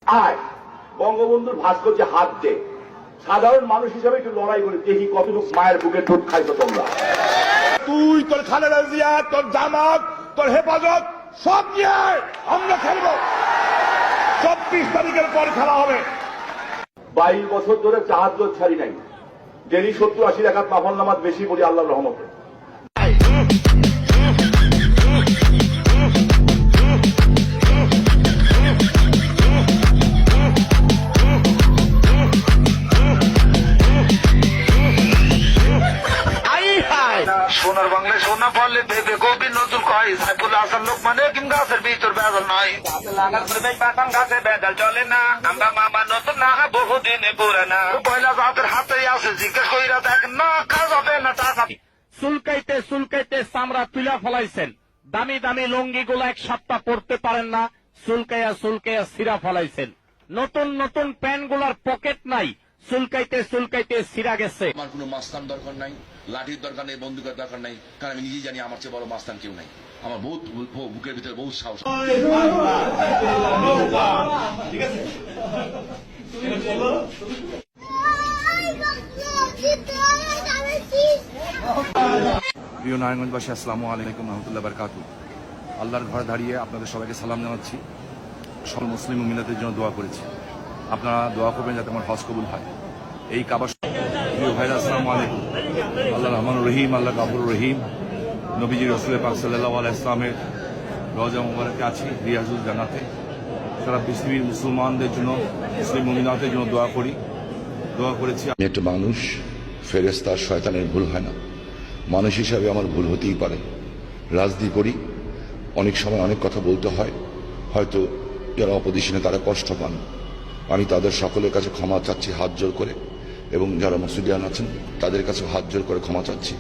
আয় বঙ্গবন্ধুর ভাস্কর্যে হাত দে, সাধারণ মানুষ হিসেবে একটু লড়াই করে দেখি কতটুকু মায়ের বুকে দুধ খাইছো তোমরা। তুই তোর খালেদা জিয়া, তোর জামাত, তোর হেফাজত সব নিয়ে আমরা খেলবো। 24 তারিখের পর খেলা হবে। 22 বছর ধরে তাহাজ্জুদ ছাড়ি নাই, ডেলি 70-80 রাকাত নফল নামাজ বেশি পড়ি আল্লাহর রহমতে। সোনার বাংলায় সোনা পড়লে ভেবে কবি নতুন কয় সাইফুল হাসান লোকমানে কিম গাছের ভিতর বেদল নয় লাগার পরিবেশ বাগান গাছে বেদল চলে না আমরা মামা নতুন না বহুদিনে পুরানা পয়লা জাতের হাতে আছে জিজ্ঞেস কইরা দেখেন না কাজ হবে না টাকা চুলকাইতে চুলকাইতে চামড়া তুলা ফলাইছেন, দামি দামি লুঙ্গি গুলা এক সপ্তাহ পড়তে পারেন না, চুলকাইয়া চুলকাইয়া সিরা ফলাইছেন। নতুন নতুন প্যান্ট গুলার পকেট নাই, চুলকাইতে চুলকাইতে সিরা গেছে। আমার কোনো মাস্তান দরকার নাই, লাঠির দরকার নেই, বন্দুকের দরকার নাই, কারণ আমি নিজেই জানি আমার চেয়ে বড় মাস্তান কেউ নাই। আমার বহুত বুকের ভিতরে বহুত সাহস। প্রিয় নারায়ণগঞ্জবাসী, আসসালামু আলাইকুম রহমতুল্লাহ বারকাতুহু। আল্লাহর ঘরে দাঁড়িয়ে আপনাদের সবাইকে সালাম জানাচ্ছি। সকল মুসলিম মুমিনাতের জন্য দোয়া করেছি, আপনারা দোয়া করবেন যাতে আমার হজ কবুল হয়। এই কাবা প্রিয় ভাইরা, আসসালামু আলাইকুম। আল্লাহ রহমান রহিম, আল্লাহ গাফুর রহিম, নবীজি রসুল পাক সাল্লাল্লাহু আলাইহি ইসলামের রওজা মুবারকে আছি, রিয়াজুল জান্নাতে। সারা পৃথিবীর মুসলমানদের জন্য, মুসলিম মুমিনাতের জন্য দোয়া করেছি। আমি একটা মানুষ, ফেরেশতা শয়তানের ভুল হয় না। মানুষ হিসাবে আমার ভুল হতেই পারে, রাজনীতি করি, অনেক সময় অনেক কথা বলতে হয়, হয়তো যারা অপোজিশনে তারা কষ্ট পান। আমি তাদের সকলের কাছে ক্ষমা চাচ্ছি হাত জোর করে, এবং যারা মুসলিয়ান আছেন তাদের কাছে হাত জোর করে ক্ষমা চাচ্ছি।